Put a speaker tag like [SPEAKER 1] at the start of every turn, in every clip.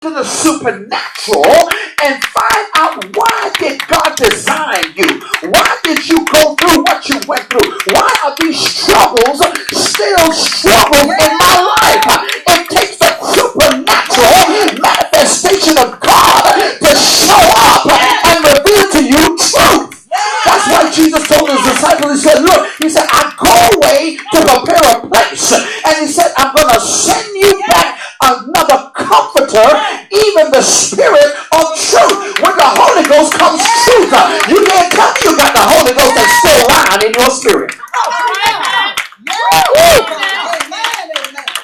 [SPEAKER 1] to the supernatural and find out, why did God design you? Why did you go through what you went through? Why are these struggles still struggles in my life? It takes the supernatural manifestation of God to show up and reveal to you truth. That's why Jesus told his disciples, he said, look, he said, I go away to prepare a place. And he said, I'm going to send you back another comforter, even the Spirit of truth. When the Holy Ghost comes truth, you can't tell me you got the Holy Ghost that's still lying in your spirit.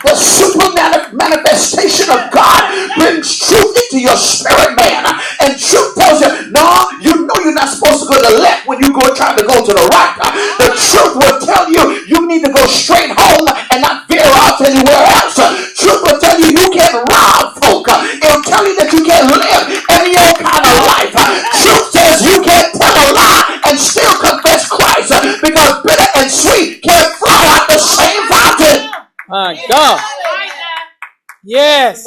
[SPEAKER 1] The supernatural manifestation of God brings truth into your spirit, man. And truth tells you, no, you know you're not supposed to go to the left when you go trying to go to the right. The truth will tell you you need to go straight home and not veer off anywhere else. Truth will tell you you can't rob folk. It'll tell you that you can't live any old kind of life. Truth says you can't tell a lie and still confess Christ, because bitter and sweet can't flow out the same fountain.
[SPEAKER 2] My God. Yes.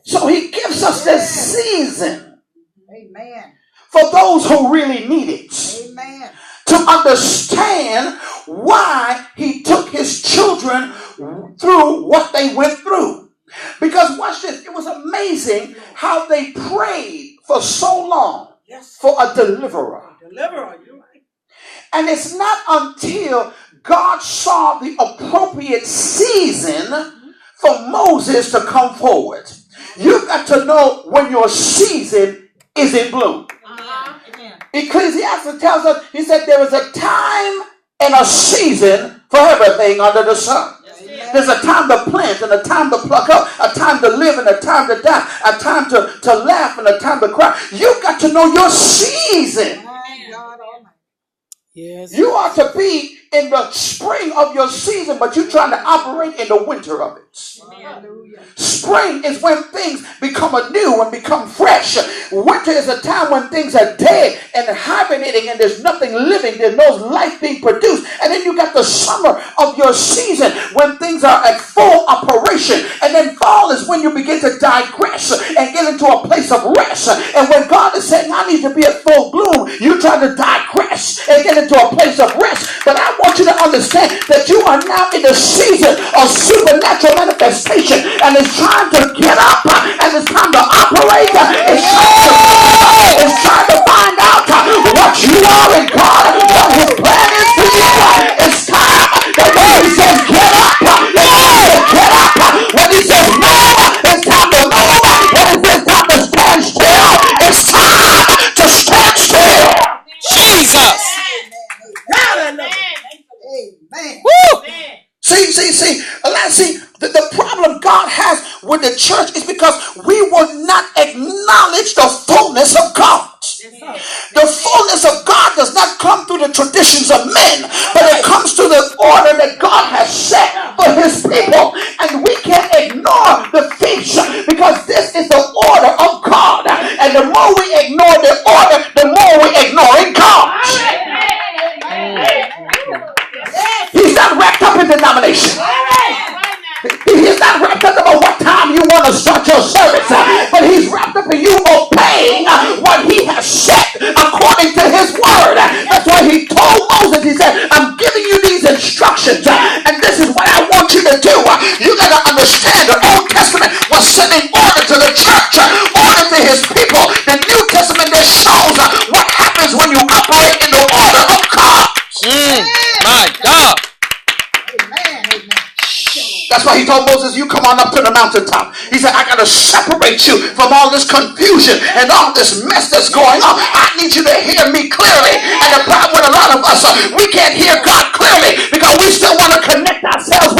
[SPEAKER 1] So he gives us this season.
[SPEAKER 3] Amen.
[SPEAKER 1] For those who really need it.
[SPEAKER 3] Amen.
[SPEAKER 1] To understand why he took his children through what they went through. Because watch this. It was amazing how they prayed for so long for a deliverer.
[SPEAKER 3] Deliverer, you're right.
[SPEAKER 1] And it's not until God saw the appropriate season for Moses to come forward. You've got to know when your season is in bloom. Ecclesiastes tells us, he said, there is a time and a season for everything under the sun. There's a time to plant and a time to pluck up, a time to live and a time to die, a time to laugh and a time to cry. You've got to know your season.
[SPEAKER 2] Yes.
[SPEAKER 1] You ought to be in the spring of your season, but you're trying to operate in the winter of it.
[SPEAKER 3] Hallelujah.
[SPEAKER 1] Spring is when things become anew and become fresh. Winter is a time when things are dead and hibernating and there's nothing living. There's no life being produced. And then you got the summer of your season when things are at full operation. And then fall is when you begin to digress and get into a place of rest. And when God is saying, I need to be at full bloom, you try to digress and get into a place of rest. But I want you to understand that you are now in the season of supernatural manifestation. And it's time to get up and it's time to operate. It's time to find out what you are in God, what his plan is for you. It's time that when he says get up, get up. When he says move, it's time to move. When he says time to stand still, it's time to stand still.
[SPEAKER 2] Jesus.
[SPEAKER 3] Hallelujah. Amen.
[SPEAKER 2] Woo.
[SPEAKER 1] See, the problem God has with the church is because we will not acknowledge the fullness of God. The fullness of God does not come through the traditions of men, but it comes through the order that God has set for his people. And we can't ignore the feast because this is the order of God. And the more we ignore the order, the more we ignoring God. He's not wrapped up in denomination. He's not wrapped up about what time you want to start your service, but he's wrapped up in you obeying what he has said according to his word. That's why he told Moses, he said, I'm giving you these instructions, and this is what I want you to do. You got to understand the Old Testament was sending order to the church, order to his people. The New Testament that shows what happens when you operate in the order of God.
[SPEAKER 2] My God.
[SPEAKER 3] Amen. Amen.
[SPEAKER 1] That's why he told Moses, you come on up to the mountaintop. He said, I got to separate you from all this confusion and all this mess that's going on. I need you to hear me clearly. And the problem with a lot of us, we can't hear God clearly because we still want to connect ourselves